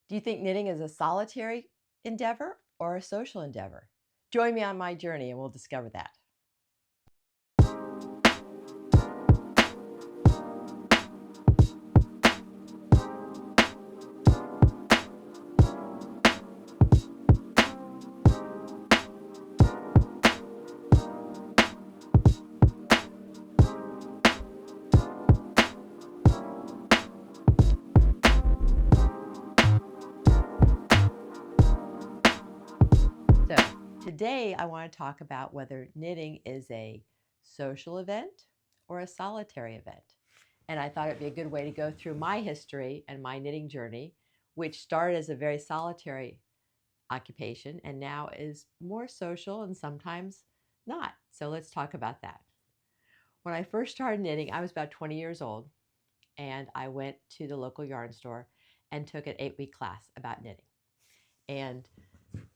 Do you think knitting is a solitary endeavor or a social endeavor? Join me on my journey and we'll discover that. So, today I want to talk about whether knitting is a social event or a solitary event. And I thought it'd be a good way to go through my history and my knitting journey, which started as a very solitary occupation and now is more social and sometimes not. So, let's talk about that. When I first started knitting, I was about 20 years old, and I went to the local yarn store and took an 8-week class about knitting. And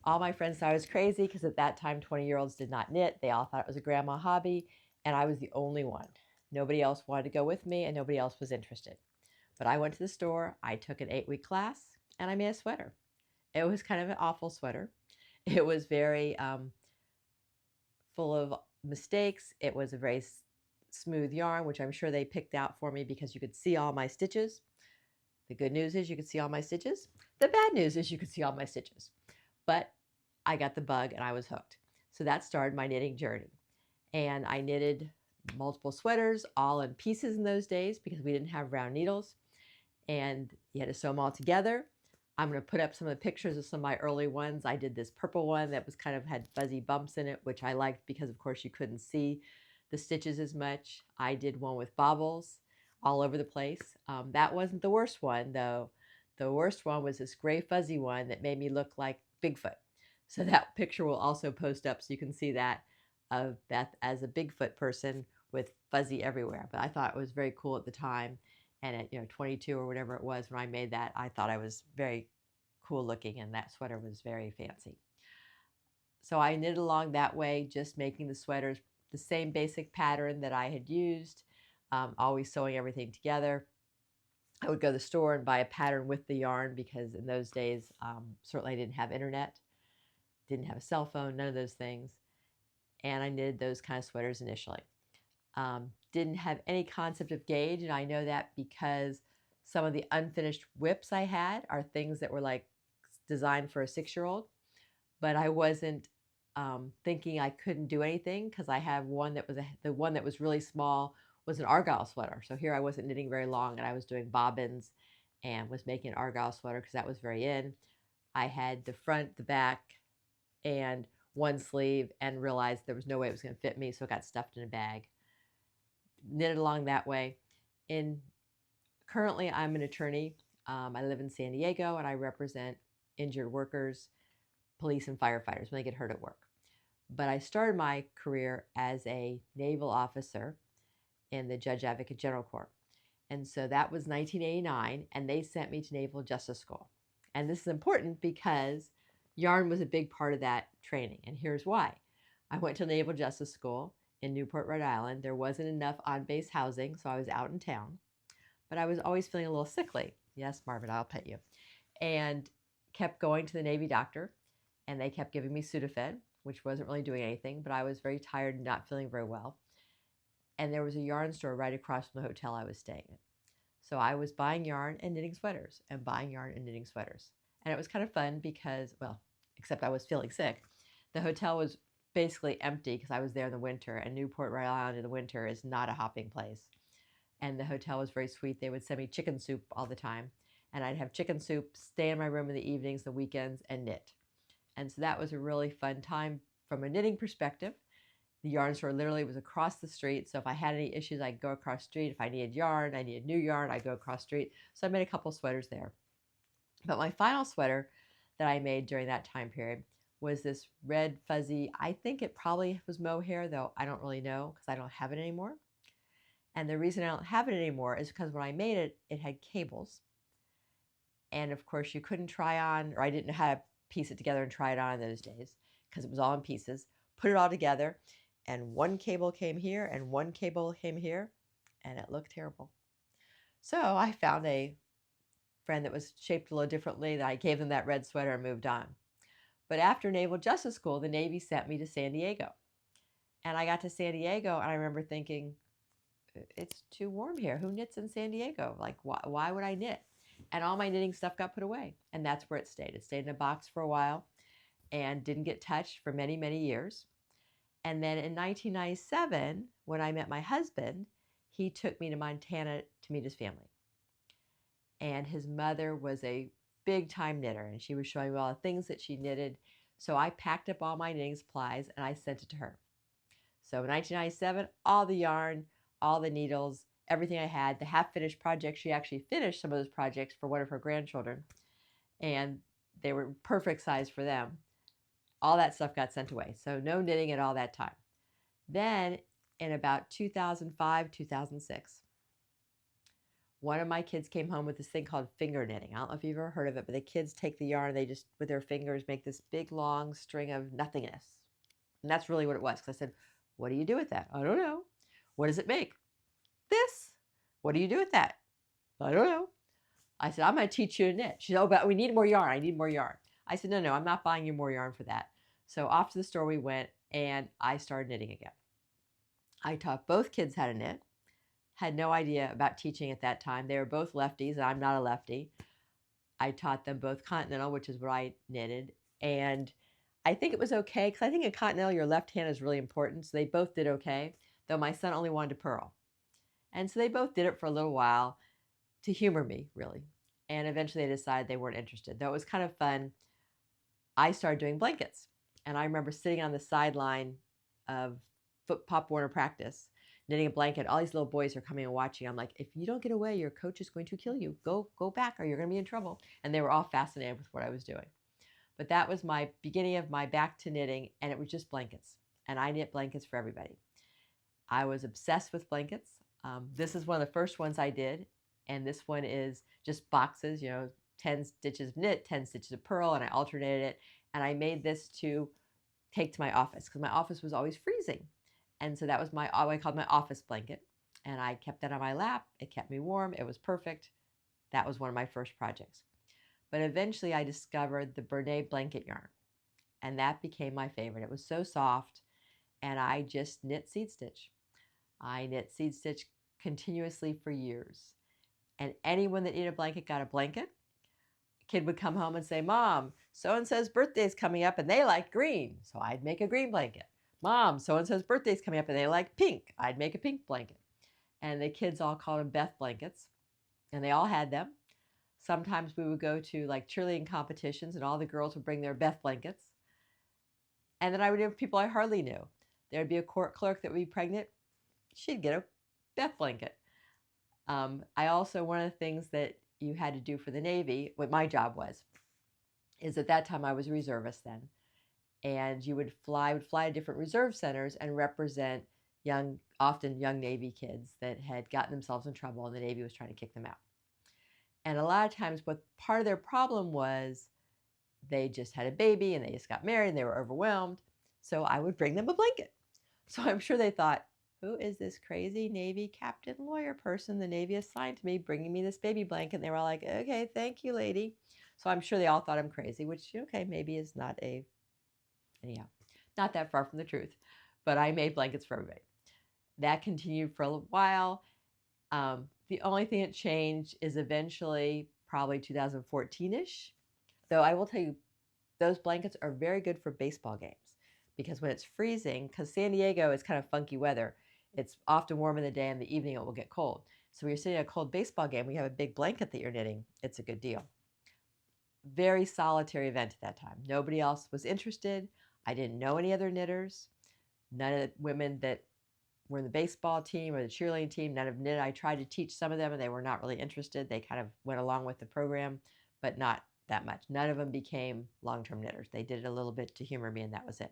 all my friends thought I was crazy because at that time, 20-year-olds did not knit. They all thought it was a grandma hobby, and I was the only one. Nobody else wanted to go with me, and nobody else was interested. But I went to the store, I took an 8-week class, and I made a sweater. It was kind of an awful sweater. It was very full of mistakes. It was a very smooth yarn, which I'm sure they picked out for me because you could see all my stitches. The good news is you could see all my stitches. The bad news is you could see all my stitches. But I got the bug and I was hooked. So that started my knitting journey. And I knitted multiple sweaters, all in pieces in those days because we didn't have round needles. And you had to sew them all together. I'm going to put up some of the pictures of some of my early ones. I did this purple one that was kind of had fuzzy bumps in it, which I liked because, of course, you couldn't see the stitches as much. I did one with bobbles all over the place. That wasn't the worst one, though. The worst one was this gray fuzzy one that made me look like Bigfoot. So that picture will also post up so you can see that of Beth as a Bigfoot person with fuzzy everywhere. But I thought it was very cool at the time. And at 22 or whatever it was when I made that, I thought I was very cool looking, and that sweater was very fancy. So I knitted along that way, just making the sweaters the same basic pattern that I had used, always sewing everything together. I would go to the store and buy a pattern with the yarn because in those days, certainly I didn't have internet, didn't have a cell phone, none of those things. And I knitted those kind of sweaters initially. Didn't have any concept of gauge, and I know that because some of the unfinished whips I had are things that were like designed for a 6-year-old, but I wasn't thinking I couldn't do anything because I have one that was the one that was really small was an argyle sweater. So here I wasn't knitting very long, and I was doing bobbins and was making an argyle sweater because that was very in. I had the front, the back, and one sleeve, and realized there was no way it was going to fit me, so it got stuffed in a bag. Knitted along that way. Currently, I'm an attorney. I live in San Diego, and I represent injured workers, police, and firefighters when they get hurt at work. But I started my career as a naval officer in the Judge Advocate General Corps. And so that was 1989, and they sent me to Naval Justice School. And this is important because yarn was a big part of that training. And here's why. I went to Naval Justice School in Newport, Rhode Island. There wasn't enough on-base housing, so I was out in town. But I was always feeling a little sickly. Yes, Marvin, I'll pet you. And kept going to the Navy doctor, and they kept giving me Sudafed, which wasn't really doing anything, but I was very tired and not feeling very well. And there was a yarn store right across from the hotel I was staying in. So I was buying yarn and knitting sweaters and buying yarn and knitting sweaters. And it was kind of fun because, well, except I was feeling sick. The hotel was basically empty because I was there in the winter, and Newport, Rhode Island in the winter is not a hopping place. And the hotel was very sweet. They would send me chicken soup all the time. And I'd have chicken soup, stay in my room in the evenings, the weekends, and knit. And so that was a really fun time from a knitting perspective. The yarn store literally was across the street. So if I had any issues, I'd go across the street. If I needed yarn, I needed new yarn, I'd go across the street. So I made a couple sweaters there. But my final sweater that I made during that time period was this red fuzzy, I think it probably was mohair, though I don't really know because I don't have it anymore. And the reason I don't have it anymore is because when I made it, it had cables. And of course, you couldn't try on, or I didn't know how to piece it together and try it on in those days because it was all in pieces. Put it all together, and one cable came here and one cable came here, and it looked terrible. So I found a friend that was shaped a little differently, that I gave them that red sweater and moved on. But after Naval Justice School, the Navy sent me to San Diego. And I got to San Diego, and I remember thinking, it's too warm here. Who knits in San Diego? Like, why would I knit? And all my knitting stuff got put away. And that's where it stayed. It stayed in a box for a while and didn't get touched for many, many years. And then in 1997, when I met my husband, he took me to Montana to meet his family. And his mother was a big time knitter, and she was showing me all the things that she knitted. So I packed up all my knitting supplies and I sent it to her. So in 1997, all the yarn, all the needles, everything I had, the half-finished projects. She actually finished some of those projects for one of her grandchildren, and they were perfect size for them. All that stuff got sent away. So no knitting at all that time. Then in about 2005, 2006, one of my kids came home with this thing called finger knitting. I don't know if you've ever heard of it, but the kids take the yarn, they just, with their fingers, make this big, long string of nothingness. And that's really what it was. Because I said, what do you do with that? I don't know. What does it make? This. What do you do with that? I don't know. I said, I'm going to teach you to knit. She said, oh, but we need more yarn. I need more yarn. I said, no, I'm not buying you more yarn for that. So off to the store we went, and I started knitting again. I taught both kids how to knit. Had no idea about teaching at that time. They were both lefties, and I'm not a lefty. I taught them both continental, which is what I knitted. And I think it was okay, because I think in continental, your left hand is really important. So they both did okay, though my son only wanted to purl. And so they both did it for a little while to humor me, really. And eventually they decided they weren't interested. Though it was kind of fun, I started doing blankets. And I remember sitting on the sideline of Pop Warner practice, knitting a blanket. All these little boys are coming and watching. I'm like, if you don't get away, your coach is going to kill you. Go back, or you're going to be in trouble. And they were all fascinated with what I was doing. But that was my beginning of my back to knitting, and it was just blankets. And I knit blankets for everybody. I was obsessed with blankets. This is one of the first ones I did. And this one is just boxes, 10 stitches of knit, 10 stitches of purl, and I alternated it. And I made this to take to my office, because my office was always freezing. And so that was what I called my office blanket. And I kept that on my lap. It kept me warm. It was perfect. That was one of my first projects. But eventually I discovered the Bernay blanket yarn. And that became my favorite. It was so soft. And I just knit seed stitch. I knit seed stitch continuously for years. And anyone that needed a blanket got a blanket. A kid would come home and say, Mom, so-and-so's birthday's coming up and they like green. So I'd make a green blanket. Mom, so-and-so's birthday's coming up and they like pink. I'd make a pink blanket. And the kids all called them Beth blankets. And they all had them. Sometimes we would go to like cheerleading competitions and all the girls would bring their Beth blankets. And then I would have people I hardly knew. There'd be a court clerk that would be pregnant. She'd get a Beth blanket. I also, one of the things that you had to do for the Navy, what my job was, is at that time I was a reservist then. And you would fly to different reserve centers and represent often young Navy kids that had gotten themselves in trouble and the Navy was trying to kick them out. And a lot of times what part of their problem was they just had a baby and they just got married and they were overwhelmed. So I would bring them a blanket. So I'm sure they thought, who is this crazy Navy captain lawyer person the Navy assigned to me bringing me this baby blanket? And they were all like, okay, thank you, lady. So I'm sure they all thought I'm crazy, which, okay, maybe is not anyhow, not that far from the truth. But I made blankets for everybody. That continued for a while. The only thing that changed is eventually probably 2014-ish. Though I will tell you, those blankets are very good for baseball games. Because when it's freezing, because San Diego is kind of funky weather, it's often warm in the day, and in the evening it will get cold. So when you're sitting at a cold baseball game, we have a big blanket that you're knitting. It's a good deal. Very solitary event at that time. Nobody else was interested. I didn't know any other knitters. None of the women that were in the baseball team or the cheerleading team, none of them knitted. I tried to teach some of them, and they were not really interested. They kind of went along with the program, but not that much. None of them became long-term knitters. They did it a little bit to humor me, and that was it.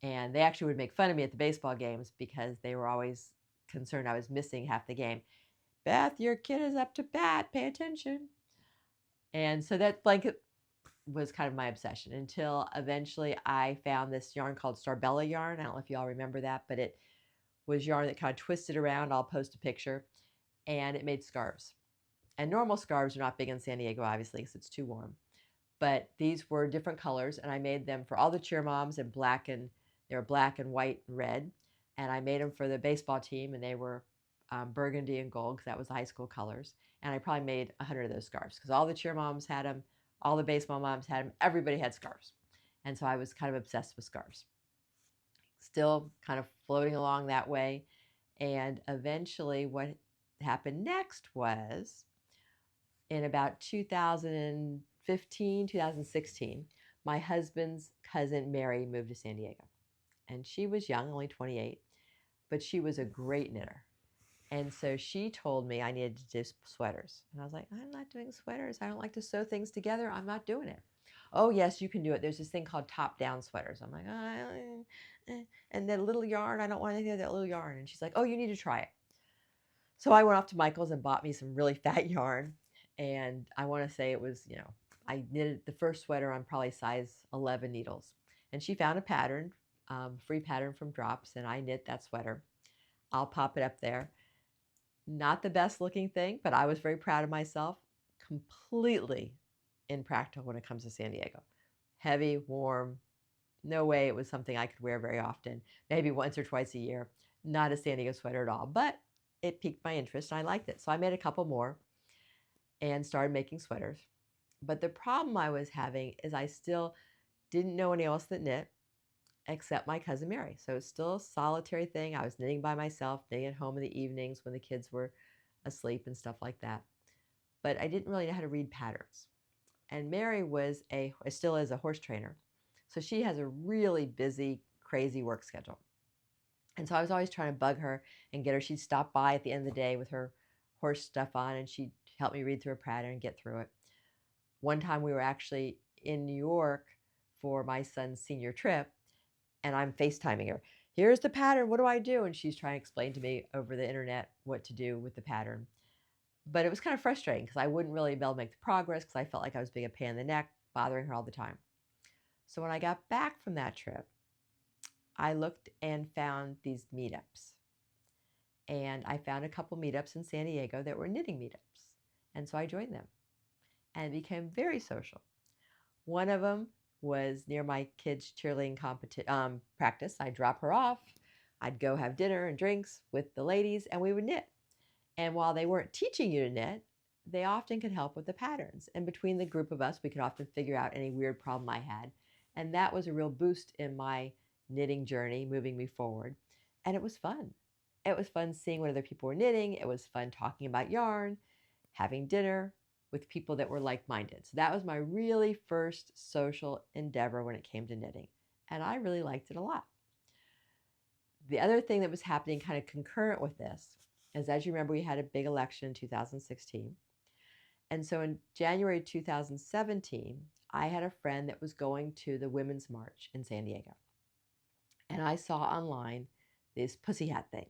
And they actually would make fun of me at the baseball games because they were always concerned I was missing half the game. Beth, your kid is up to bat. Pay attention. And so that blanket was kind of my obsession until eventually I found this yarn called Starbella yarn. I don't know if you all remember that, but it was yarn that kind of twisted around. I'll post a picture. And it made scarves. And normal scarves are not big in San Diego, obviously, because it's too warm. But these were different colors, and I made them for all the cheer moms in black, and they were black and white and red. And I made them for the baseball team, and they were burgundy and gold, because that was the high school colors. And I probably made 100 of those scarves, because all the cheer moms had them, all the baseball moms had them, everybody had scarves. And so I was kind of obsessed with scarves. Still kind of floating along that way. And eventually what happened next was in about 2015, 2016, my husband's cousin Mary moved to San Diego. And she was young, only 28, but she was a great knitter. And so she told me I needed to do sweaters. And I was like, I'm not doing sweaters. I don't like to sew things together. I'm not doing it. Oh, yes, you can do it. There's this thing called top-down sweaters. I'm like, and that little yarn, I don't want anything of that little yarn. And she's like, oh, you need to try it. So I went off to Michael's and bought me some really fat yarn. And I want to say it was, I knitted the first sweater on probably size 11 needles. And she found a pattern, free pattern from Drops, and I knit that sweater. I'll pop it up there. Not the best looking thing, but I was very proud of myself. Completely impractical when it comes to San Diego. Heavy, warm, no way it was something I could wear very often, maybe once or twice a year. Not a San Diego sweater at all, but it piqued my interest and I liked it. So I made a couple more and started making sweaters. But the problem I was having is I still didn't know anyone else that knit except my cousin Mary. So it's still a solitary thing. I was knitting by myself, knitting at home in the evenings when the kids were asleep and stuff like that. But I didn't really know how to read patterns. And Mary still is a horse trainer. So she has a really busy, crazy work schedule. And so I was always trying to bug her and get her. She'd stop by at the end of the day with her horse stuff on, and she'd help me read through a pattern and get through it. One time we were actually in New York for my son's senior trip, and I'm FaceTiming her. Here's the pattern. What do I do? And she's trying to explain to me over the internet what to do with the pattern. But it was kind of frustrating because I wouldn't really be able to make the progress because I felt like I was being a pain in the neck, bothering her all the time. So when I got back from that trip, I looked and found these meetups. And I found a couple meetups in San Diego that were knitting meetups. And so I joined them. And it became very social. One of them was near my kids' cheerleading practice. I'd drop her off. I'd go have dinner and drinks with the ladies, and we would knit. And while they weren't teaching you to knit, they often could help with the patterns. And between the group of us, we could often figure out any weird problem I had. And that was a real boost in my knitting journey, moving me forward. And it was fun. It was fun seeing what other people were knitting. It was fun talking about yarn, having dinner with people that were like-minded. So that was my really first social endeavor when it came to knitting. And I really liked it a lot. The other thing that was happening kind of concurrent with this is, as you remember, we had a big election in 2016. And so in January 2017, I had a friend that was going to the Women's March in San Diego. And I saw online this pussy hat thing.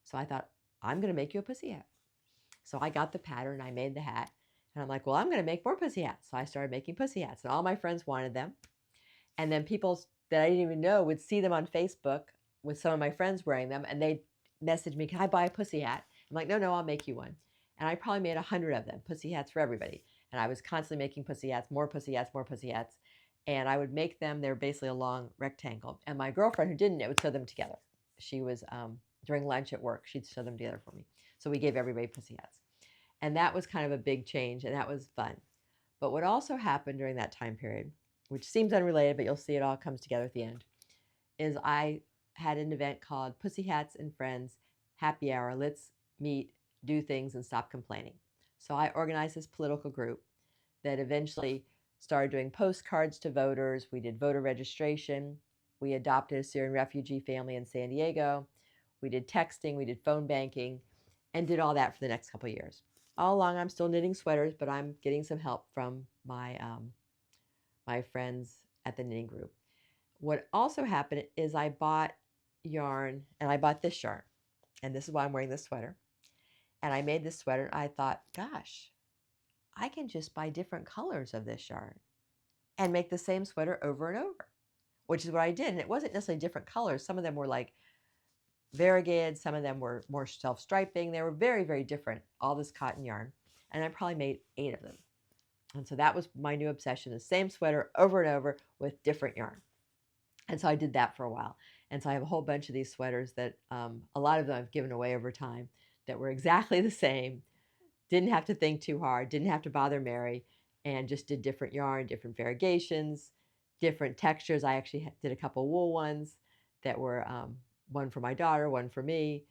So I thought, I'm going to make you a pussy hat. So I got the pattern, I made the hat. And I'm like, well, I'm going to make more pussy hats. So I started making pussy hats. And all my friends wanted them. And then people that I didn't even know would see them on Facebook with some of my friends wearing them. And they'd message me, can I buy a pussy hat? I'm like, no, I'll make you one. And I probably made 100 of them, pussy hats for everybody. And I was constantly making pussy hats, more pussy hats, more pussy hats. And I would make them, they're basically a long rectangle. And my girlfriend who didn't knit would sew them together. She was, during lunch at work, she'd sew them together for me. So we gave everybody pussy hats. And that was kind of a big change, and that was fun. But what also happened during that time period, which seems unrelated, but you'll see it all comes together at the end, is I had an event called Pussy Hats and Friends Happy Hour. Let's meet, do things, and stop complaining. So I organized this political group that eventually started doing postcards to voters. We did voter registration. We adopted a Syrian refugee family in San Diego. We did texting. We did phone banking, and did all that for the next couple of years. All along, I'm still knitting sweaters, but I'm getting some help from my my friends at the knitting group. What also happened is I bought yarn, and I bought this yarn, and this is why I'm wearing this sweater. And I made this sweater, and I thought, gosh, I can just buy different colors of this yarn and make the same sweater over and over, which is what I did. And it wasn't necessarily different colors. Some of them were like variegated. Some of them were more self-striping. They were very, very different, all this cotton yarn. And I probably made 8 of them. And so that was my new obsession, the same sweater over and over with different yarn. And so I did that for a while. And so I have a whole bunch of these sweaters that a lot of them I've given away over time that were exactly the same. Didn't have to think too hard, didn't have to bother Mary, and just did different yarn, different variegations, different textures. I actually did a couple wool ones that were one for my daughter, one for me.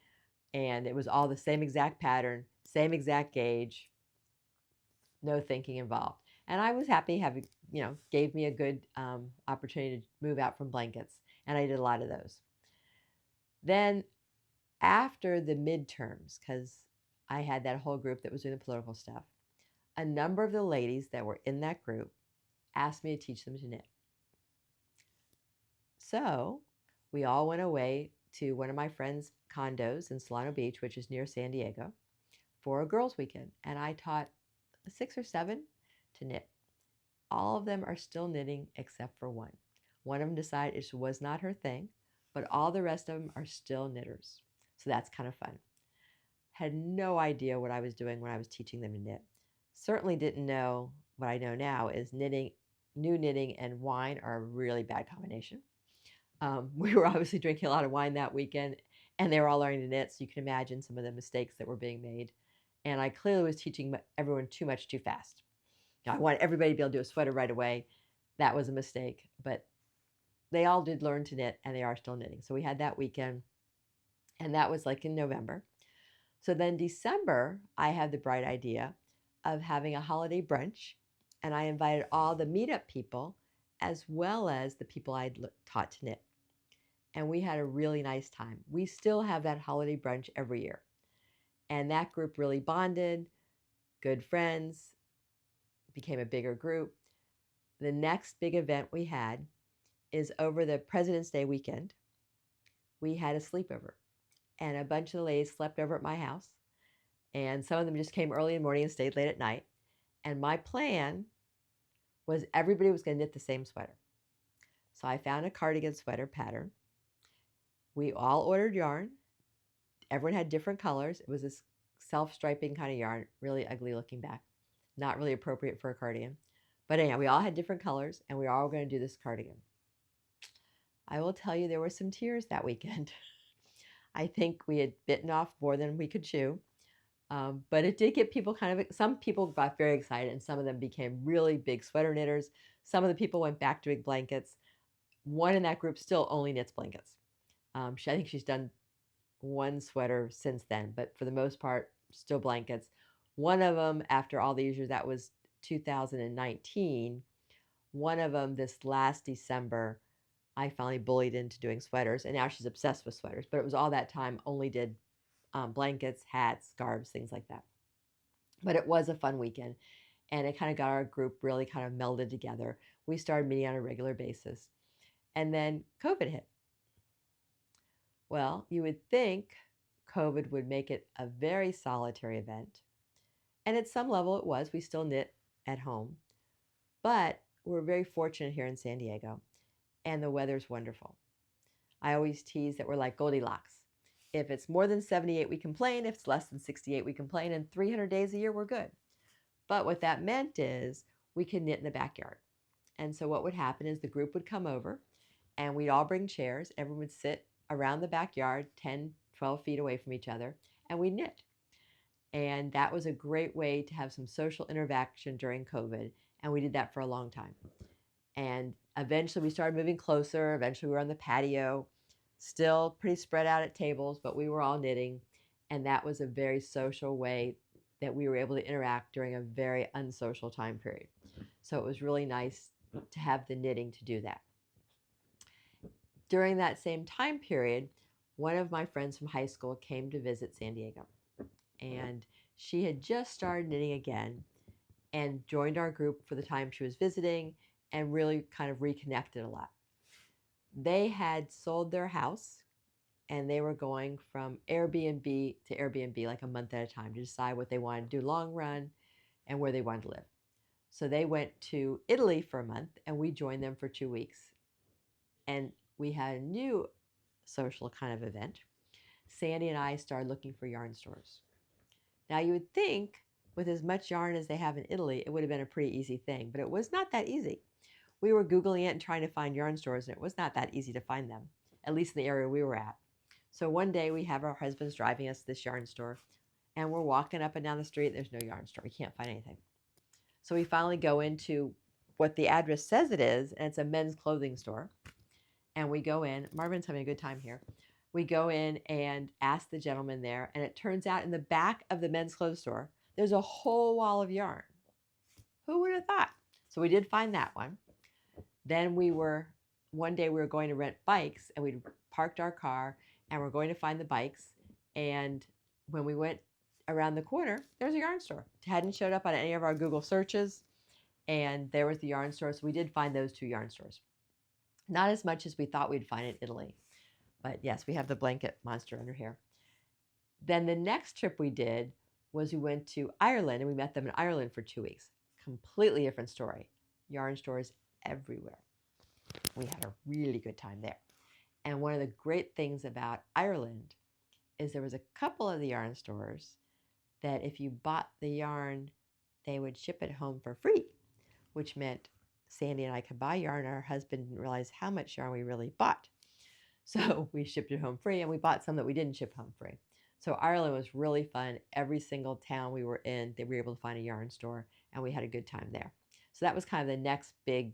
And it was all the same exact pattern, same exact gauge, no thinking involved. And I was happy having, gave me a good opportunity to move out from blankets. And I did a lot of those. Then after the midterms, because I had that whole group that was doing the political stuff, a number of the ladies that were in that group asked me to teach them to knit. So we all went away to one of my friend's condos in Solano Beach, which is near San Diego, for a girls' weekend. And I taught 6 or 7 to knit. All of them are still knitting except for one. One of them decided it was not her thing, but all the rest of them are still knitters. So that's kind of fun. Had no idea what I was doing when I was teaching them to knit. Certainly didn't know what I know now is knitting, new knitting and wine are a really bad combination. We were obviously drinking a lot of wine that weekend, and they were all learning to knit, so you can imagine some of the mistakes that were being made. And I clearly was teaching everyone too much too fast. I wanted everybody to be able to do a sweater right away. That was a mistake, but they all did learn to knit, and they are still knitting. So we had that weekend, and that was like in November. So then December, I had the bright idea of having a holiday brunch, and I invited all the meetup people as well as the people I'd taught to knit. And we had a really nice time. We still have that holiday brunch every year. And that group really bonded, good friends, became a bigger group. The next big event we had is over the President's Day weekend. We had a sleepover, and a bunch of the ladies slept over at my house. And some of them just came early in the morning and stayed late at night. And my plan was everybody was going to knit the same sweater. So I found a cardigan sweater pattern. We all ordered yarn. Everyone had different colors. It was this self-striping kind of yarn, really ugly looking back. Not really appropriate for a cardigan. But anyhow, we all had different colors, and we were all going to do this cardigan. I will tell you there were some tears that weekend. I think we had bitten off more than we could chew. But it did get people some people got very excited, and some of them became really big sweater knitters. Some of the people went back to big blankets. One in that group still only knits blankets. I think she's done one sweater since then, but for the most part, still blankets. One of them, after all these years, that was 2019. One of them, this last December, I finally bullied into doing sweaters, and now she's obsessed with sweaters. But it was all that time, only did blankets, hats, scarves, things like that. But it was a fun weekend, and it kind of got our group really kind of melded together. We started meeting on a regular basis. And then COVID hit. Well, you would think COVID would make it a very solitary event. And at some level it was. We still knit at home. But we're very fortunate here in San Diego, and the weather's wonderful. I always tease that we're like Goldilocks. If it's more than 78, we complain. If it's less than 68, we complain. And 300 days a year, we're good. But what that meant is we could knit in the backyard. And so what would happen is the group would come over, and we'd all bring chairs. Everyone would sit around the backyard, 10, 12 feet away from each other, and we'd knit. And that was a great way to have some social interaction during COVID. And we did that for a long time. And eventually we started moving closer. Eventually we were on the patio, still pretty spread out at tables, but we were all knitting. And that was a very social way that we were able to interact during a very unsocial time period. So it was really nice to have the knitting to do that. During that same time period, one of my friends from high school came to visit San Diego. And she had just started knitting again and joined our group for the time she was visiting and really kind of reconnected a lot. They had sold their house, and they were going from Airbnb to Airbnb like a month at a time to decide what they wanted to do long run and where they wanted to live. So they went to Italy for a month, and we joined them for 2 weeks. And we had a new social kind of event. Sandy and I started looking for yarn stores. Now you would think with as much yarn as they have in Italy, it would have been a pretty easy thing, but it was not that easy. We were Googling it and trying to find yarn stores, and it was not that easy to find them, at least in the area we were at. So one day we have our husbands driving us to this yarn store, and we're walking up and down the street. There's no yarn store. We can't find anything. So we finally go into what the address says it is, and it's a men's clothing store. And we go in. Marvin's having a good time here. We go in and ask the gentleman there, and it turns out in the back of the men's clothes store, there's a whole wall of yarn. Who would have thought? So we did find that one. Then one day we were going to rent bikes, and we parked our car, and we're going to find the bikes. And when we went around the corner, there's a yarn store. It hadn't showed up on any of our Google searches, and there was the yarn store. So we did find those two yarn stores. Not as much as we thought we'd find in Italy. But yes, we have the blanket monster under here. Then the next trip we did was we went to Ireland, and we met them in Ireland for 2 weeks. Completely different story. Yarn stores everywhere. We had a really good time there. And one of the great things about Ireland is there was a couple of the yarn stores that if you bought the yarn, they would ship it home for free, which meant Sandy and I could buy yarn. Our husband didn't realize how much yarn we really bought. So we shipped it home free, and we bought some that we didn't ship home free. So Ireland was really fun. Every single town we were in, they were able to find a yarn store, and we had a good time there. So that was kind of the next big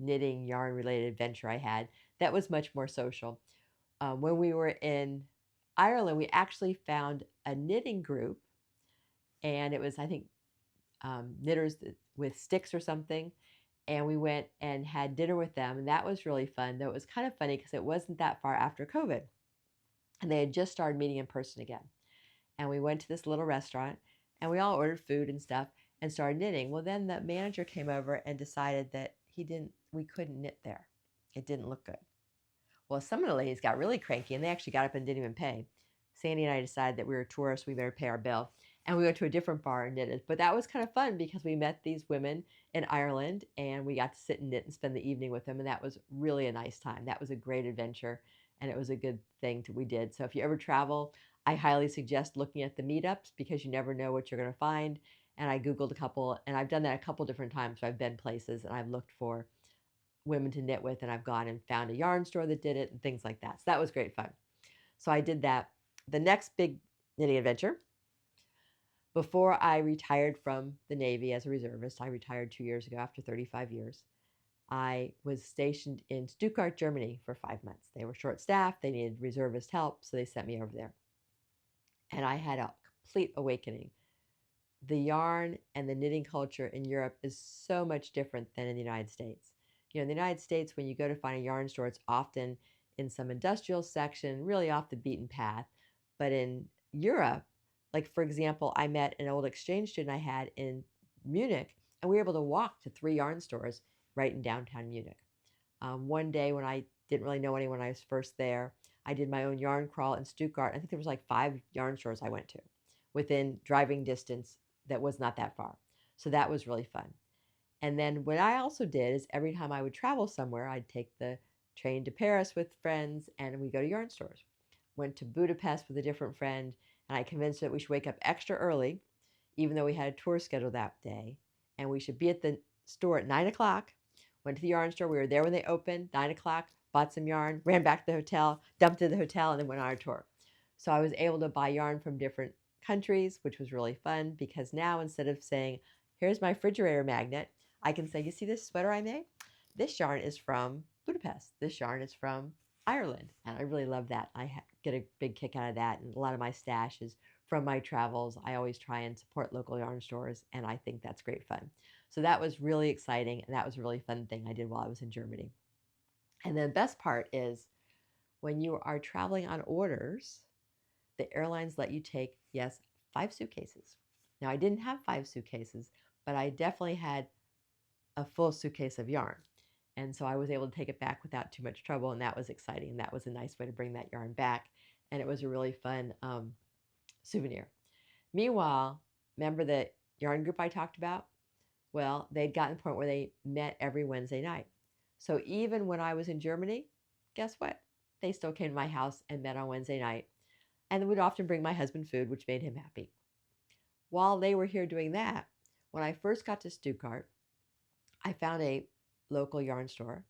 knitting yarn related adventure I had. That was much more social. When we were in Ireland, we actually found a knitting group, and it was, I think, knitters with sticks or something. And we went and had dinner with them, and that was really fun. Though it was kind of funny because it wasn't that far after COVID, and they had just started meeting in person again. And we went to this little restaurant, and we all ordered food and stuff and started knitting. Well, then the manager came over and decided that we couldn't knit there. It didn't look good. Well, some of the ladies got really cranky, and they actually got up and didn't even pay. Sandy and I decided that we were tourists, we better pay our bill. And we went to a different bar and knitted. But that was kind of fun because we met these women in Ireland, and we got to sit and knit and spend the evening with them. And that was really a nice time. That was a great adventure, and it was a good thing we did. So if you ever travel, I highly suggest looking at the meetups because you never know what you're going to find. And I Googled a couple, and I've done that a couple different times. So I've been places, and I've looked for women to knit with, and I've gone and found a yarn store that did it and things like that. So that was great fun. So I did that. The next big knitting adventure, before I retired from the Navy as a reservist, I retired 2 years ago after 35 years. I was stationed in Stuttgart, Germany for 5 months. They were short-staffed. They needed reservist help, so they sent me over there. And I had a complete awakening. The yarn and the knitting culture in Europe is so much different than in the United States. You know, in the United States, when you go to find a yarn store, it's often in some industrial section, really off the beaten path. But in Europe, like, for example, I met an old exchange student I had in Munich, and we were able to walk to 3 yarn stores right in downtown Munich. One day when I didn't really know anyone when I was first there, I did my own yarn crawl in Stuttgart. I think there was like 5 yarn stores I went to within driving distance that was not that far. So that was really fun. And then what I also did is every time I would travel somewhere, I'd take the train to Paris with friends, and we'd go to yarn stores. Went to Budapest with a different friend, and I convinced her that we should wake up extra early, even though we had a tour scheduled that day, and we should be at the store at 9 o'clock. Went to the yarn store. We were there when they opened, 9 o'clock, bought some yarn, ran back to the hotel, dumped it at the hotel, and then went on our tour. So I was able to buy yarn from different countries, which was really fun because now instead of saying, here's my refrigerator magnet, I can say, you see this sweater I made? This yarn is from Budapest. This yarn is from Ireland. And I really love that. I get a big kick out of that. And a lot of my stash is from my travels. I always try and support local yarn stores, and I think that's great fun. So that was really exciting, and that was a really fun thing I did while I was in Germany. And the best part is when you are traveling on orders, the airlines let you take, yes, 5 suitcases. Now, I didn't have 5 suitcases, but I definitely had a full suitcase of yarn. And so I was able to take it back without too much trouble, and that was exciting. And that was a nice way to bring that yarn back. And it was a really fun souvenir. Meanwhile, remember the yarn group I talked about? Well, they'd gotten to the point where they met every Wednesday night. So even when I was in Germany, guess what? They still came to my house and met on Wednesday night, and would often bring my husband food, which made him happy. while they were here doing that, when I first got to Stuttgart, I found a local yarn store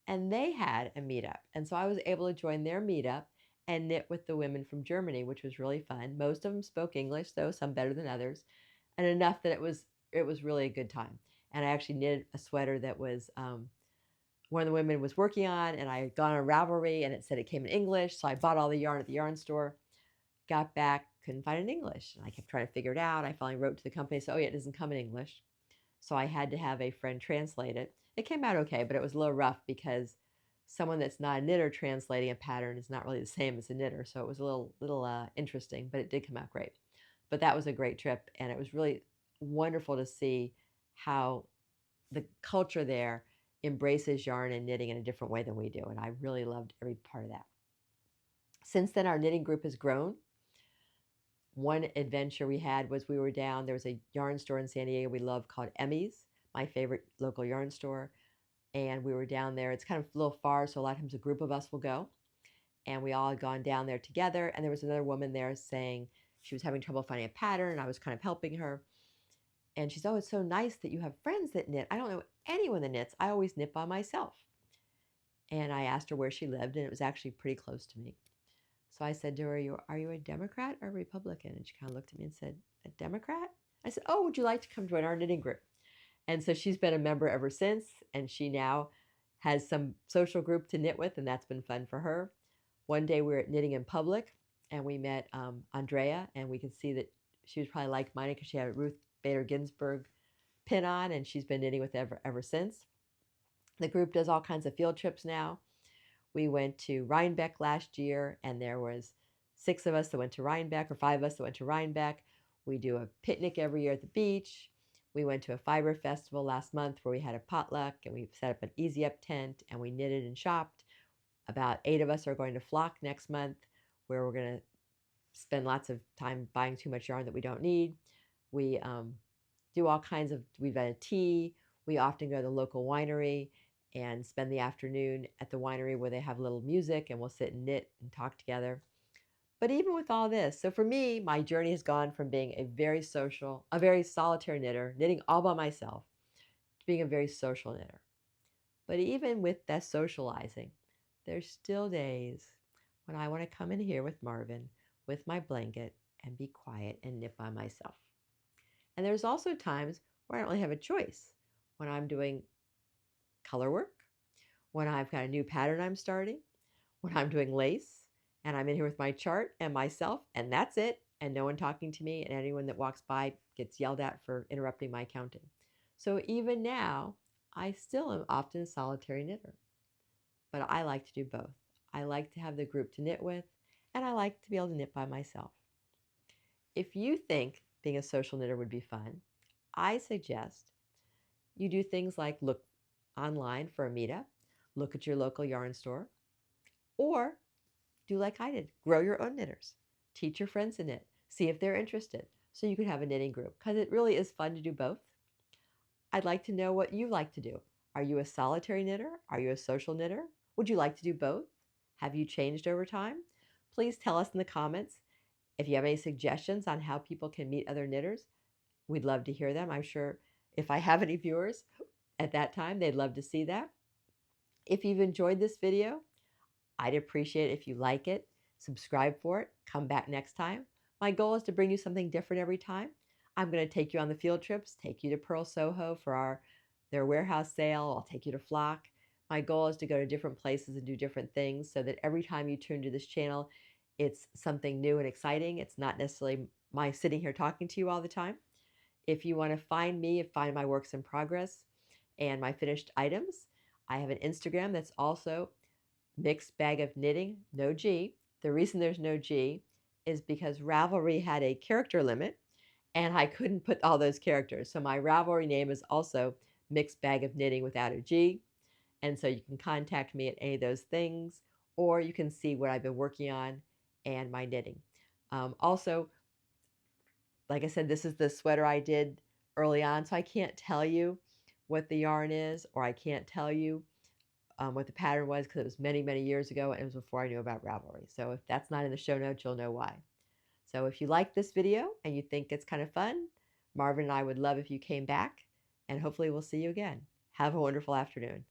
and they had a meetup. And so I was able to join their meetup and knit with the women from Germany, which was really fun. Most of them spoke English, though some better than others, and enough that it was really a good time. And I actually knitted a sweater that was one of the women was working on, and I had gone on Ravelry and it said it came in English. So I bought all the yarn at the yarn store, got back, couldn't find it in English. And I kept trying to figure it out. I finally wrote to the company and said, oh, yeah, it doesn't come in English. So I had to have a friend translate it. It came out okay, but it was a little rough because someone that's not a knitter translating a pattern is not really the same as a knitter. So it was a little interesting, but it did come out great. But that was a great trip, and it was really wonderful to see how the culture there embraces yarn and knitting in a different way than we do. And I really loved every part of that. Since then, our knitting group has grown. One adventure we had was we were down, there was a yarn store in San Diego we love called Emmy's, my favorite local yarn store. And we were down there. It's kind of a little far, so a lot of times a group of us will go. And we all had gone down there together. And there was another woman there saying she was having trouble finding a pattern. And I was kind of helping her. And she said, oh, it's so nice that you have friends that knit. I don't know anyone that knits. I always knit by myself. And I asked her where she lived, and it was actually pretty close to me. So I said to her, are you a Democrat or a Republican? And she kind of looked at me and said, a Democrat? I said, oh, would you like to come join our knitting group? And so she's been a member ever since, and she now has some social group to knit with, and that's been fun for her. One day we were at Knitting in Public, and we met Andrea, and we could see that she was probably like-minded because she had a Ruth Bader Ginsburg pin on, and she's been knitting with ever since. The group does all kinds of field trips now. We went to Rhinebeck last year, and there was 6 of us that went to Rhinebeck, or 5 of us that went to Rhinebeck. We do a picnic every year at the beach. We went to a fiber festival last month where we had a potluck, and we set up an easy up tent, and we knitted and shopped. About 8 of us are going to Flock next month, where we're going to spend lots of time buying too much yarn that we don't need. We do all kinds of, we've had a tea. We often go to the local winery and spend the afternoon at the winery where they have little music, and we'll sit and knit and talk together. But even with all this, so for me, my journey has gone from being a very solitary knitter, knitting all by myself, to being a very social knitter. But even with that socializing, there's still days when I want to come in here with Marvin, with my blanket, and be quiet and knit by myself. And there's also times where I don't really have a choice. When I'm doing color work, when I've got a new pattern I'm starting, when I'm doing lace, and I'm in here with my chart and myself, and that's it, and no one talking to me, and anyone that walks by gets yelled at for interrupting my counting. So even now, I still am often a solitary knitter, but I like to do both. I like to have the group to knit with, and I like to be able to knit by myself. If you think being a social knitter would be fun, I suggest you do things like look online for a meetup, look at your local yarn store, or do like I did, grow your own knitters. Teach your friends to knit. See if they're interested so you can have a knitting group, because it really is fun to do both. I'd like to know what you like to do. Are you a solitary knitter? Are you a social knitter? Would you like to do both? Have you changed over time? Please tell us in the comments. If you have any suggestions on how people can meet other knitters, we'd love to hear them. I'm sure if I have any viewers at that time, they'd love to see that. If you've enjoyed this video, I'd appreciate it if you like it, subscribe for it, come back next time. My goal is to bring you something different every time. I'm going to take you on the field trips, take you to Pearl Soho for their warehouse sale. I'll take you to Flock. My goal is to go to different places and do different things so that every time you tune to this channel, it's something new and exciting. It's not necessarily my sitting here talking to you all the time. If you want to find me, find my works in progress and my finished items, I have an Instagram that's also Mixed Bag of Knitting, no G. The reason there's no G is because Ravelry had a character limit and I couldn't put all those characters. So my Ravelry name is also Mixed Bag of Knitting without a G. And so you can contact me at any of those things, or you can see what I've been working on and my knitting. Also, like I said, this is the sweater I did early on, so I can't tell you what the yarn is, or I can't tell you what the pattern was because it was many, many years ago, and it was before I knew about Ravelry. So if that's not in the show notes, you'll know why. So if you like this video and you think it's kind of fun, Marvin and I would love if you came back, and hopefully we'll see you again. Have a wonderful afternoon.